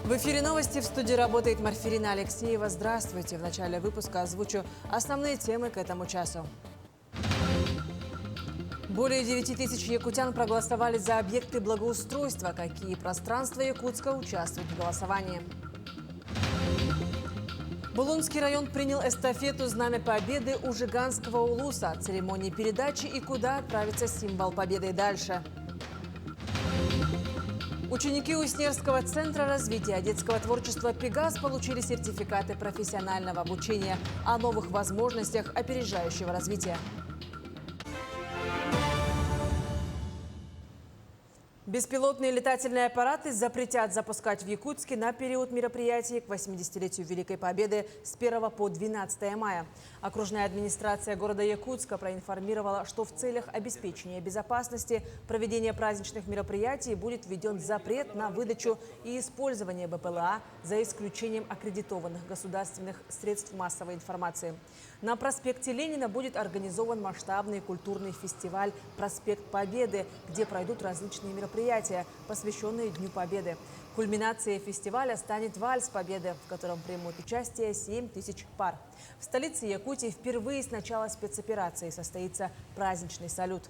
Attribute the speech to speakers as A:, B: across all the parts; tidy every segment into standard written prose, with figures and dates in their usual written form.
A: В эфире новости, в студии работает Марфирина Алексеева. Здравствуйте. В начале выпуска озвучу основные темы к этому часу. Более 9 тысяч якутян проголосовали за объекты благоустройства. Какие пространства Якутска участвуют в голосовании? Булунский район принял эстафету «Знамя Победы» у Жиганского улуса. Церемонии передачи и куда отправится символ Победы дальше. Ученики Уснерского центра развития детского творчества «Пегас» получили сертификаты профессионального обучения о новых возможностях опережающего развития. Беспилотные летательные аппараты запретят запускать в Якутске на период мероприятий к 80-летию Великой Победы с 1 по 12 мая. Окружная администрация города Якутска проинформировала, что в целях обеспечения безопасности проведения праздничных мероприятий будет введен запрет на выдачу и использование БПЛА за исключением аккредитованных государственных средств массовой информации. На проспекте Ленина будет организован масштабный культурный фестиваль «Проспект Победы», где пройдут различные мероприятия, посвященные Дню Победы. Кульминацией фестиваля станет вальс Победы, в котором примут участие 7 тысяч пар. В столице Якутии впервые с начала спецоперации состоится праздничный салют.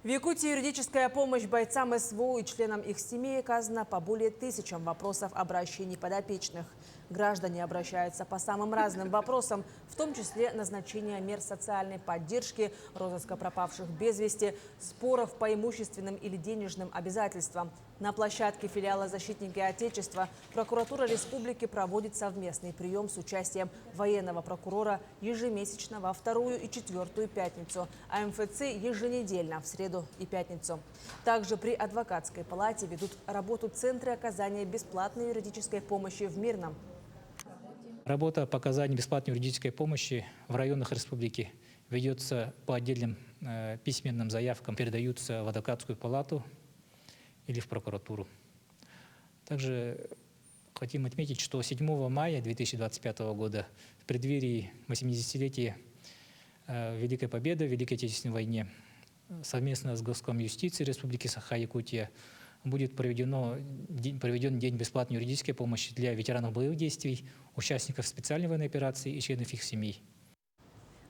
A: В Якутии юридическая помощь бойцам СВО и членам их семей оказана по более 1000 вопросов обращений подопечных. Граждане обращаются по самым разным вопросам, в том числе назначения мер социальной поддержки, розыска пропавших без вести, споров по имущественным или денежным обязательствам. На площадке филиала «Защитники Отечества» прокуратура республики проводит совместный прием с участием военного прокурора ежемесячно во вторую и четвертую пятницу, а МФЦ еженедельно в среду и пятницу. Также при адвокатской палате ведут работу центры оказания бесплатной юридической помощи в Мирном.
B: Работа по оказанию бесплатной юридической помощи в районах республики ведется по отдельным письменным заявкам, передаются в адвокатскую палату или в прокуратуру. Также хотим отметить, что 7 мая 2025 года в преддверии 80-летия Великой Победы в Великой Отечественной войне совместно с Госкомюстицией Республики Саха-Якутия будет проведен День бесплатной юридической помощи для ветеранов боевых действий, участников специальной военной операции и членов их семей.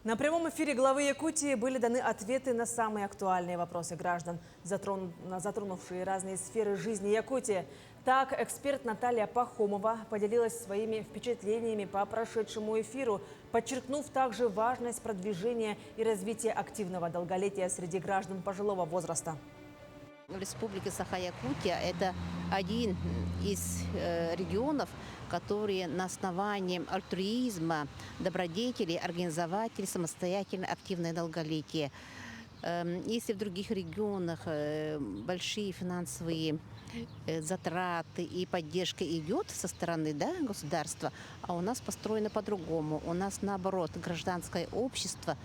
A: На прямом эфире главы Якутии были даны ответы на самые актуальные вопросы граждан, затронувшие разные сферы жизни Якутии. Так, эксперт Наталья Пахомова поделилась своими впечатлениями по прошедшему эфиру, подчеркнув также важность продвижения и развития активного долголетия среди граждан пожилого возраста.
C: Республика Саха-Якутия – это один из регионов, которые на основании альтруизма, добродетели организовали самостоятельно активное долголетие. Если в других регионах большие финансовые затраты и поддержка идет со стороны государства, а у нас построено по-другому. У нас, наоборот, гражданское общество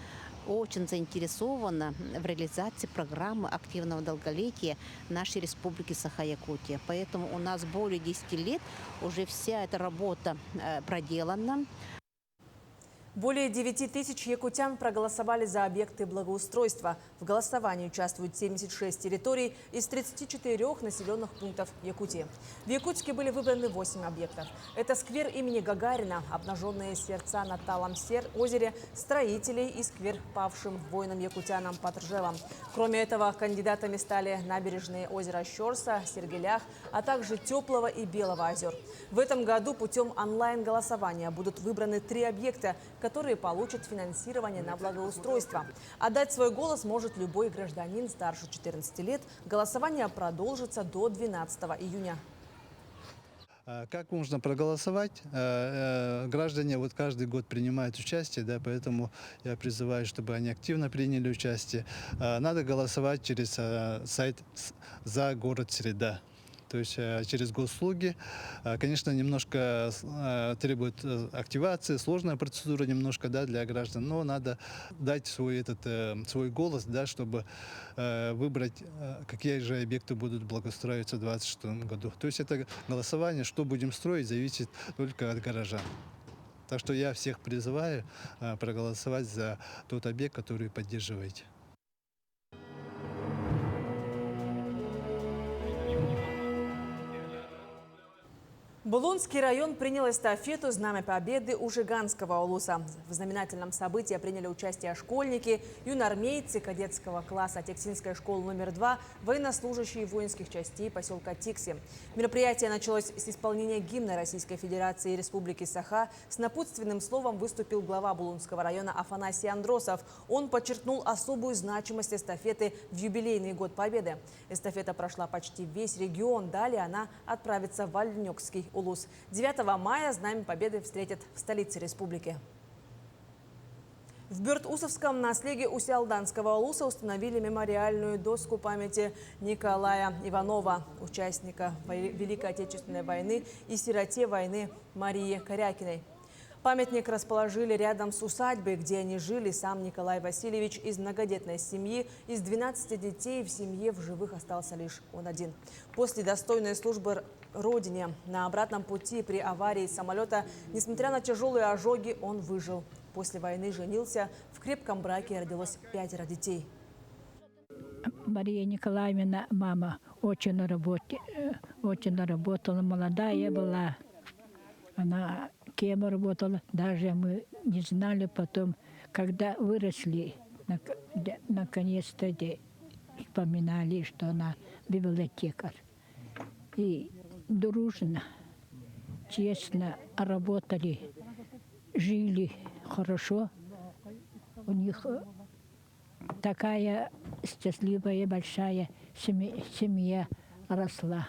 C: очень заинтересована в реализации программы активного долголетия нашей республики Саха-Якутия. Поэтому у нас более 10 лет уже вся эта работа проделана.
A: Более 9 тысяч якутян проголосовали за объекты благоустройства. В голосовании участвуют 76 территорий из 34 населенных пунктов Якутии. В Якутске были выбраны 8 объектов. Это сквер имени Гагарина, обнаженные сердца на Талом озере, строителей и сквер павшим воинам-якутянам под Ржевом. Кроме этого, кандидатами стали набережные озера Щорса, Сергелях, а также Теплого и Белого озер. В этом году путем онлайн-голосования будут выбраны 3 объекта, которые получат финансирование на благоустройство. Отдать свой голос может любой гражданин старше 14 лет. Голосование продолжится до 12 июня.
D: Как можно проголосовать? Граждане каждый год принимают участие, поэтому я призываю, чтобы они активно приняли участие. Надо голосовать через сайт «За город среда». То есть через госуслуги. Конечно, немножко требует активации, сложная процедура немножко для граждан, но надо дать свой голос, чтобы выбрать, какие же объекты будут благоустраиваться в 2026 году. То есть это голосование, что будем строить, зависит только от горожан. Так что я всех призываю проголосовать за тот объект, который поддерживаете.
A: Булунский район принял эстафету «Знамя Победы» у Жиганского улуса. В знаменательном событии приняли участие школьники, юноармейцы кадетского класса Тексинской школы номер 2, военнослужащие воинских частей поселка Тикси. Мероприятие началось с исполнения гимна Российской Федерации и Республики Саха. С напутственным словом выступил глава Булунского района Афанасий Андросов. Он подчеркнул особую значимость эстафеты в юбилейный год Победы. Эстафета прошла почти весь регион. Далее она отправится в Альнёкский улус. 9 мая Знамя Победы встретят в столице республики. В Бёрт-Усовском на слеге Усялданского улуса установили мемориальную доску памяти Николая Иванова, участника Великой Отечественной войны и сироте войны Марии Корякиной. Памятник расположили рядом с усадьбой, где они жили. Сам Николай Васильевич из многодетной семьи. Из 12 детей в семье в живых остался лишь он один. После достойной службы Родине на обратном пути при аварии самолета, несмотря на тяжелые ожоги, он выжил. После войны женился, в крепком браке родилось 5 детей.
E: Мария Николаевна, мама, очень работала, молодая была. Она кем работала, даже мы не знали потом, когда выросли, наконец-то вспоминали, что она библиотекарь. И дружно, честно работали, жили хорошо. У них такая счастливая большая семья росла.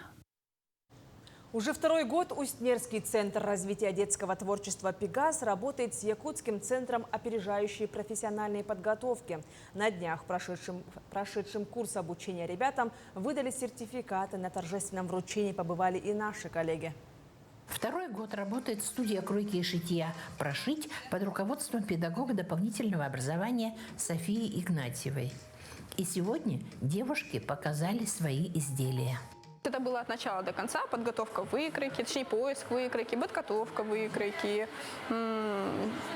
A: Уже второй год Усть-Нерский центр развития детского творчества «Пегас» работает с Якутским центром опережающей профессиональной подготовки. На днях прошедшим курс обучения ребятам выдали сертификаты. На торжественном вручении побывали и наши коллеги.
F: Второй год работает студия кройки и шитья «Прошить» под руководством педагога дополнительного образования Софии Игнатьевой. И сегодня девушки показали свои изделия.
G: Это было от начала до конца подготовка выкройки, точнее поиск выкройки, подготовка выкройки,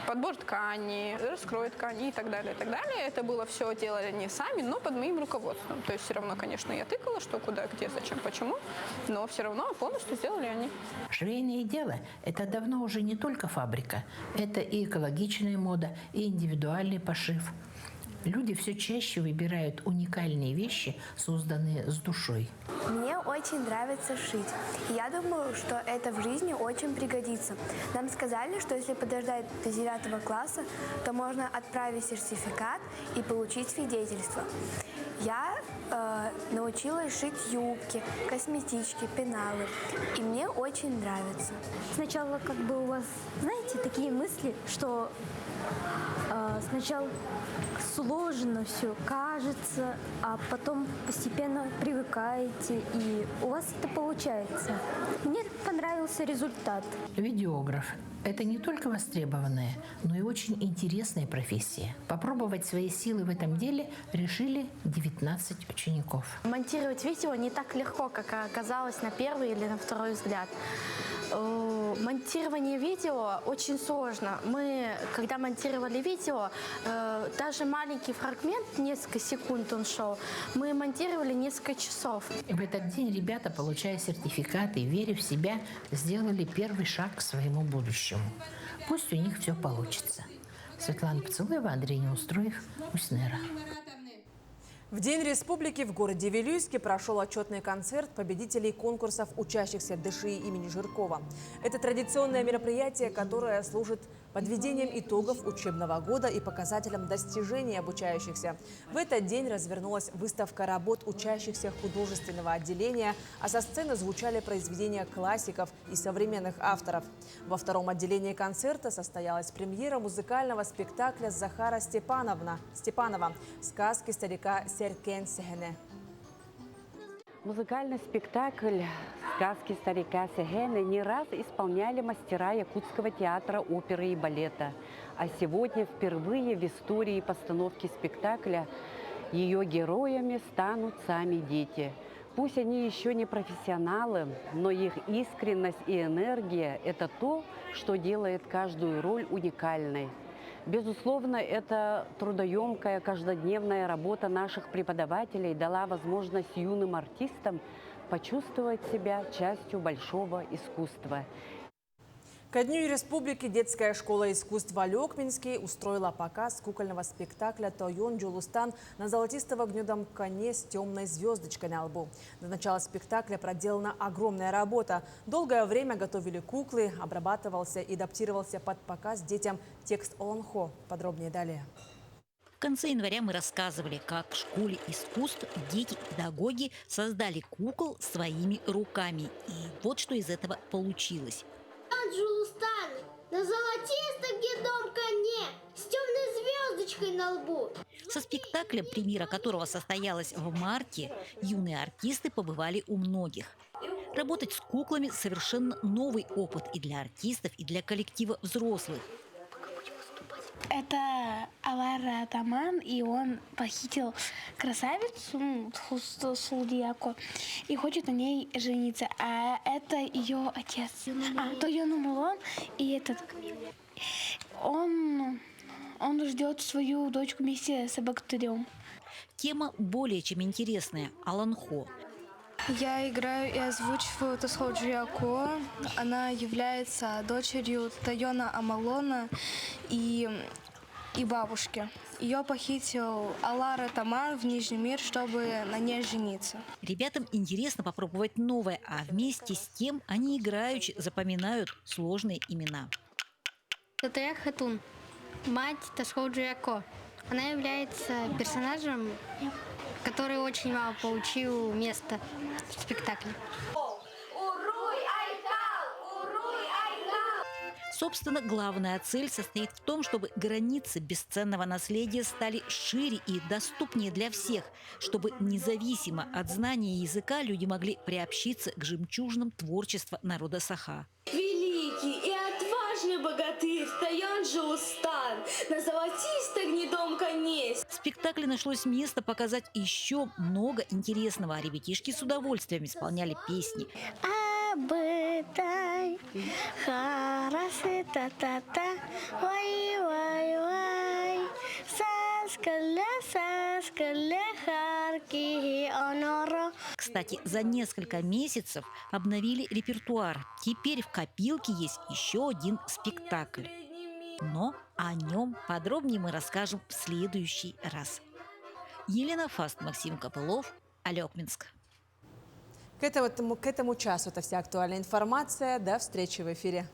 G: подбор ткани, раскрой ткани и так далее, и так далее. Это было все делали не сами, но под моим руководством. То есть все равно, конечно, я тыкала, что куда, где, зачем, почему, но все равно полностью сделали они.
F: Швейное дело – это давно уже не только фабрика. Это и экологичная мода, и индивидуальный пошив. Люди все чаще выбирают уникальные вещи, созданные с душой.
H: Мне очень нравится шить. И я думаю, что это в жизни очень пригодится. Нам сказали, что если подождать до 9 класса, то можно отправить сертификат и получить свидетельство. Я научилась шить юбки, косметички, пеналы. И мне очень нравится.
I: Сначала как бы у вас, знаете, такие мысли, что сначала сложно все кажется, а потом постепенно привыкаете, и у вас это получается. Мне понравился результат.
F: Видеограф – это не только востребованная, но и очень интересная профессия. Попробовать свои силы в этом деле решили 19 учеников.
I: Монтировать видео не так легко, как оказалось на первый или на второй взгляд. Монтирование видео очень сложно. Мы, когда монтировали видео, даже маленький фрагмент, несколько секунд он шел, мы монтировали несколько часов.
F: И в этот день ребята, получая сертификаты и веря в себя, сделали первый шаг к своему будущему. Пусть у них все получится. Светлана Поцелуева, Андрей Неустроев, Усть-Нера.
A: В День республики в городе Вилюйске прошел отчетный концерт победителей конкурсов учащихся ДШИ имени Жиркова. Это традиционное мероприятие, которое служит подведением итогов учебного года и показателем достижений обучающихся. В этот день развернулась выставка работ учащихся художественного отделения, а со сцены звучали произведения классиков и современных авторов. Во втором отделении концерта состоялась премьера музыкального спектакля Захара Степанова «Сказки старика Серкен Сехене».
J: Музыкальный спектакль «Сказки старика Сехене» не раз исполняли мастера Якутского театра оперы и балета. А сегодня впервые в истории постановки спектакля ее героями станут сами дети. Пусть они еще не профессионалы, но их искренность и энергия – это то, что делает каждую роль уникальной. Безусловно, это трудоемкая каждодневная работа наших преподавателей дала возможность юным артистам почувствовать себя частью большого искусства.
A: Ко Дню Республики детская школа искусств Алекминский устроила показ кукольного спектакля «Тойон Джулустан» на золотисто-гнедом коне с темной звездочкой на лбу. До начала спектакля проделана огромная работа. Долгое время готовили куклы, обрабатывался и адаптировался под показ детям текст Аланхо. Подробнее далее.
K: В конце января мы рассказывали, как в школе искусств дети и педагоги создали кукол своими руками. И вот что из этого получилось.
L: Джулустан на золотистом гнедом коне с темной звездочкой на лбу.
K: Со спектаклем, премьера которого состоялась в марте, юные артисты побывали у многих. Работать с куклами – совершенно новый опыт и для артистов, и для коллектива взрослых.
M: Это Алара Таман, и он похитил красавицу Сулдияко и хочет на ней жениться. А это ее отец. Тойон Амалон, и этот он ждет свою дочку вместе с богатырем.
K: Тема более чем интересная – Аланхо.
M: Я играю и озвучиваю Тосхо Джияко. Она является дочерью Тойона Амалона и бабушки. Ее похитил Алара Таман в Нижний мир, чтобы на ней жениться.
K: Ребятам интересно попробовать новое, а вместе с тем они играючи запоминают сложные имена.
L: Татая Хатун, мать Тосхо Джияко. Она является персонажем, который очень мало получил место в спектакле.
K: Собственно, главная цель состоит в том, чтобы границы бесценного наследия стали шире и доступнее для всех, чтобы независимо от знания языка люди могли приобщиться к жемчужинам творчества народа Саха.
N: Великий и отважный богатырь Тойон Джулустан на золотисто-гнедом коне.
K: В спектакле нашлось место показать еще много интересного, а ребятишки с удовольствием исполняли песни.
M: Абытай, харасы та-та-та, вай-вай-вай, саскале харки оноро.
K: Кстати, за несколько месяцев обновили репертуар. Теперь в копилке есть еще один спектакль. Но о нем подробнее мы расскажем в следующий раз. Елена Фаст, Максим Копылов, Алекминск.
A: К этому часу это вся актуальная информация. До встречи в эфире.